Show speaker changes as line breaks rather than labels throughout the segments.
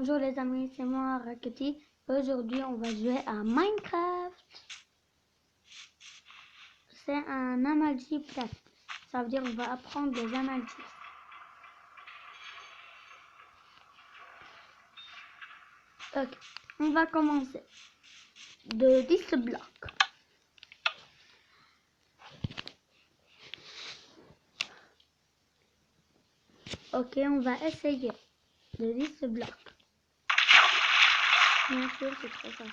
Bonjour les amis, c'est moi Raketi. Aujourd'hui on va jouer à Minecraft. C'est un amalgame plat. Ça veut dire on va apprendre des amalgames. Ok, on va commencer de 10 blocs. Ok, on va essayer de 10 blocs. Bien sûr, c'est trop facile.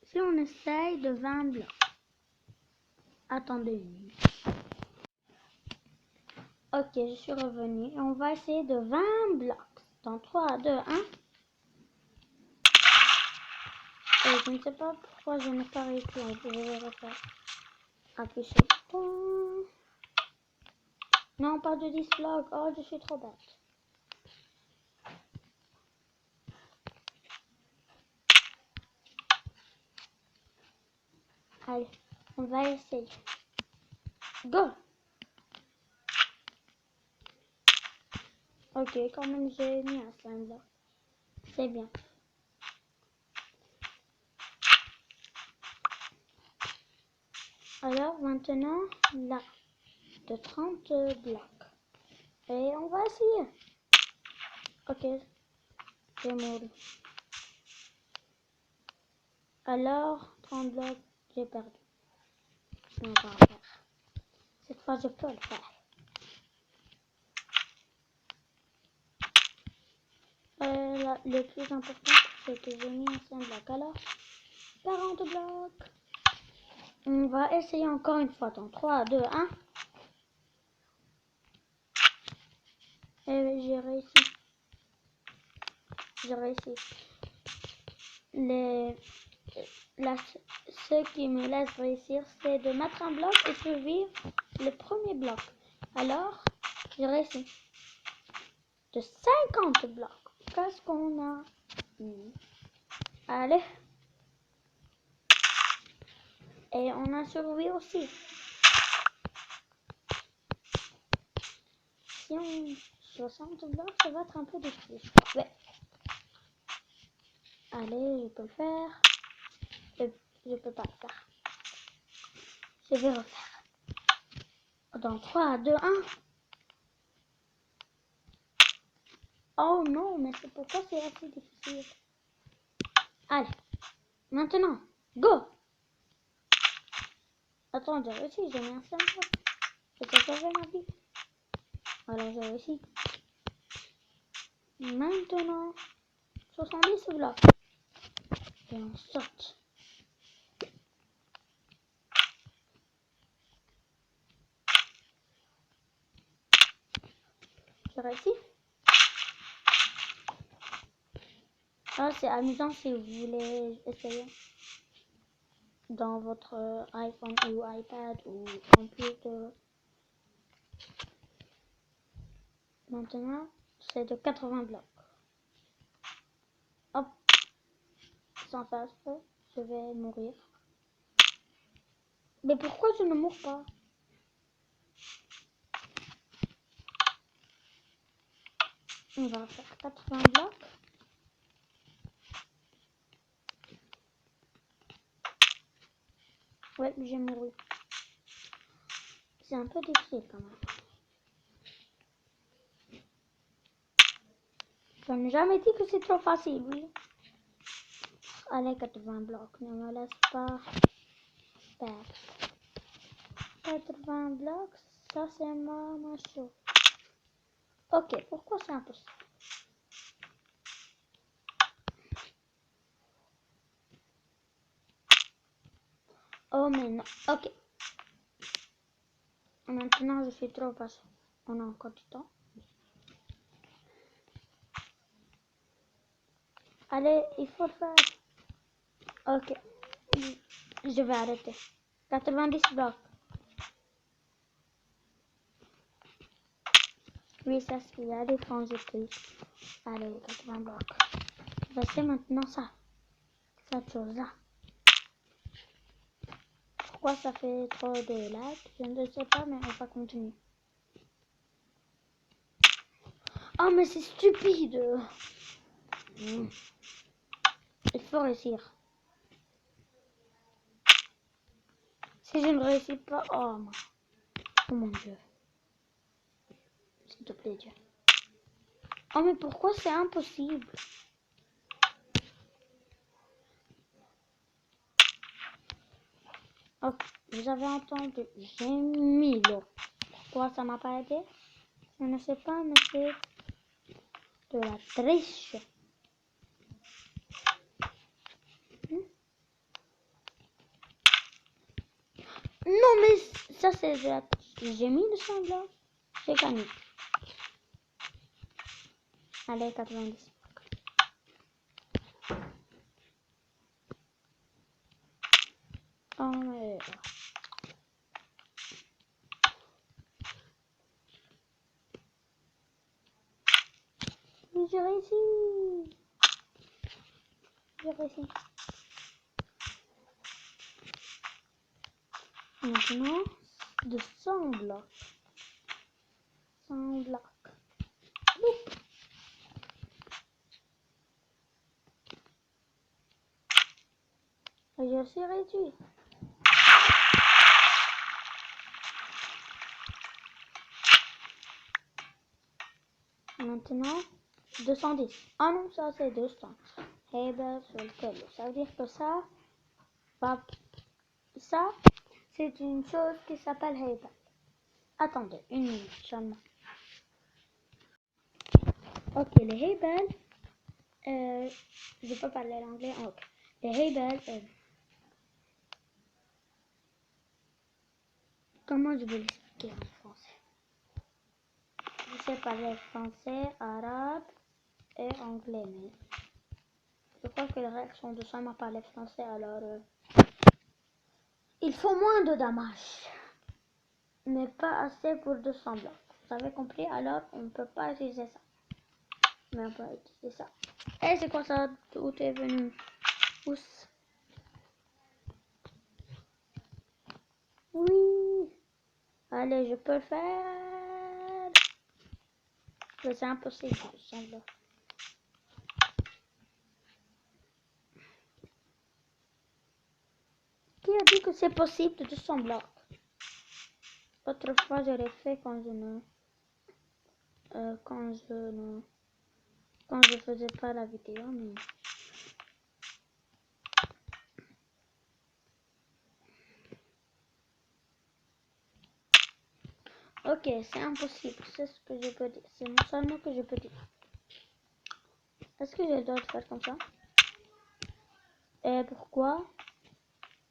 Si on essaye de 20 blocs. Attendez une minute. Ok, je suis revenue. Et on va essayer de 20 blocs. Dans 3, 2, 1. Et je ne sais pas pourquoi je n'ai pas réussi. Je vais refaire. Appuyer sur le bouton. Non, pas de 10 blocs. Oh, je suis trop bête. Allez, on va essayer. Go! Ok, quand même, j'ai mis un 5 blocs. C'est bien. Alors, maintenant, là, de 30 blocs. Et on va essayer. Ok, j'ai mouru. Alors, 30 blocs, j'ai perdu. On va refaire. Cette fois, je peux le faire. Le plus important, c'est que j'ai mis un 5 blocs. Alors, 40 blocs. On va essayer encore une fois dans 3, 2, 1. Et j'ai réussi. J'ai réussi. Ce qui me laisse réussir, c'est de mettre un bloc et survivre le premier bloc. Alors, j'ai réussi. De 50 blocs. Qu'est-ce qu'on a? Allez. Et on a survécu aussi. Si on 60 blocs, ça va être un peu difficile. Ouais. Allez, je peux le faire. Je peux pas le faire. Je vais refaire. Dans 3, 2, 1. Oh non, mais c'est pourquoi c'est assez difficile. Allez. Maintenant, go! Attends, j'ai réussi, j'ai mis un 5 blocs. J'ai sauvé ma vie. Alors j'ai réussi. Maintenant, 70 blocs. Et on saute. J'ai réussi. Ah, c'est amusant si vous voulez essayer dans votre iPhone ou iPad ou computer. Maintenant, c'est de 80 blocs. Hop, sans face, je vais mourir. Mais pourquoi je ne mourre pas? On va faire 80 blocs. Ouais, j'ai mouru. C'est un peu difficile quand même. Je n'ai jamais dit que c'est trop facile, oui. Allez, 80 blocs, ne me laisse pas perdre. 80 blocs, ça c'est ma chose. Ok, pourquoi c'est impossible? Oh mais non, ok. Maintenant je suis trop patient. On a encore du temps. Allez, il faut le faire. Ok, je vais arrêter. 90 blocs. Oui, ça se fait. Allez, quand j'ai pris. Allez, 80 blocs. Je vais essayer maintenant ça. Cette chose-là. Pourquoi ça fait trop de lag? Je ne sais pas, mais on va continuer. Oh, mais c'est stupide. Il faut réussir. Si je ne réussis pas... Oh mon Dieu. S'il te plaît, Dieu. Oh, mais pourquoi c'est impossible? Oh, vous avez entendu? J'ai mis l'eau. Pourquoi ça m'a pas aidé? Je ne sais pas, mais c'est de la triche. Non, mais ça, c'est de la triche. J'ai mis le semblant. J'ai gagné. Allez, 90. Oh, mais... J'ai réussi. J'ai réussi. Maintenant, de 100 blocs. 100 blocs. Oups. Je suis réduit. Maintenant, 210. Ah non, ça c'est 200. Hebel sur le tableau. Ça veut dire que ça, c'est une chose qui s'appelle Hebel. Attendez, une minute seulement. Ok, les Hebel, je peux parler l'anglais. Ok. Les Hebel, comment je vais l'expliquer en français? Je sais parler français, arabe et anglais, mais je crois que les règles sont de seulement parler français, alors il faut moins de damage, mais pas assez pour 200 blocs. Vous avez compris? Alors on ne peut pas utiliser ça, mais on peut utiliser ça. Et c'est quoi ça? D'où est venu? Pousse. Oui. Allez, je peux le faire. C'est impossible, 200 blocs. Qui a dit que c'est possible de 200 blocs? Autrefois, j'aurais fait quand je faisais pas la vidéo, mais... Ok, c'est impossible, c'est ce que je peux dire. C'est mon seul mot que je peux dire. Est-ce que je dois le faire comme ça? Et pourquoi?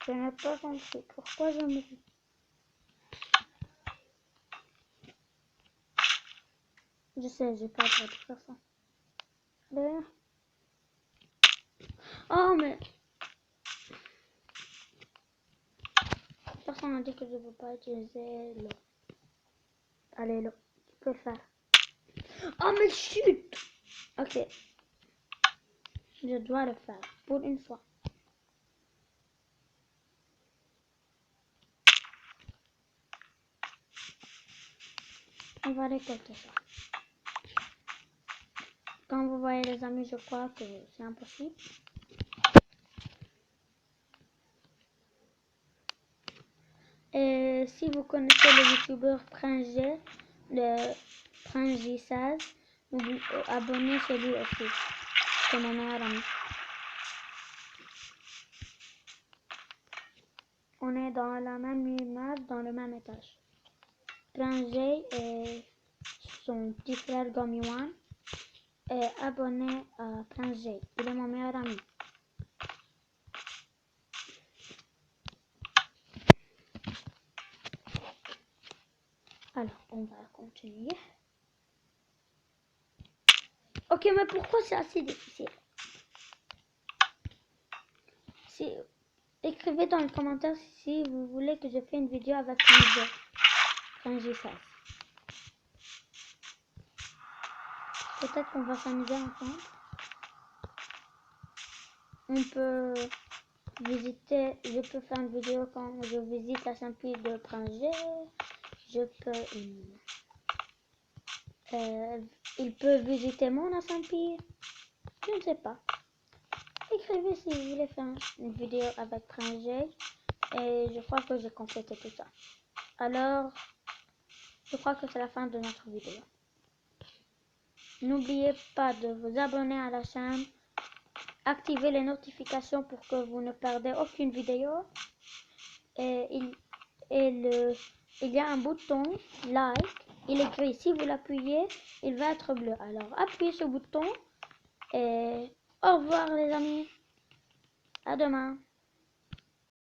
Je n'ai pas compris. Pourquoi je me dis? Je sais, j'ai pas le droit de faire ça. D'ailleurs. Oh, mais... Personne n'a dit que je ne peux pas utiliser l'eau. Allez, l'eau. Tu peux le faire. Oh, mais chut! Ok. Je dois le faire. Pour une fois. On va récolter ça. Quand vous voyez les amis, je crois que c'est impossible. Et si vous connaissez le youtubeur Prince J, le Prince J16, abonnez-vous lui aussi. C'est mon meilleur ami. On est dans la même immeuble, dans le même étage. Prince J et son petit frère Gomiwan est abonné à Prince J. Il est mon meilleur ami. Alors, on va continuer. Ok, mais pourquoi c'est assez difficile? Écrivez dans les commentaires si vous voulez que je fasse une vidéo avec Prince J16. Peut-être qu'on va s'amuser ensemble. On peut visiter, je peux faire une vidéo quand je visite la Saint-Pierre de Prince J. Je peux il peut visiter mon empire. Je ne sais pas. Écrivez si vous voulez faire une vidéo avec Prince Jay. Et je crois que j'ai complété tout ça. Alors, je crois que c'est la fin de notre vidéo. N'oubliez pas de vous abonner à la chaîne. Activez les notifications pour que vous ne perdez aucune vidéo. Et il y a un bouton like. Il est gris. Si vous l'appuyez, il va être bleu. Alors, appuyez ce bouton. Et au revoir les amis. À demain.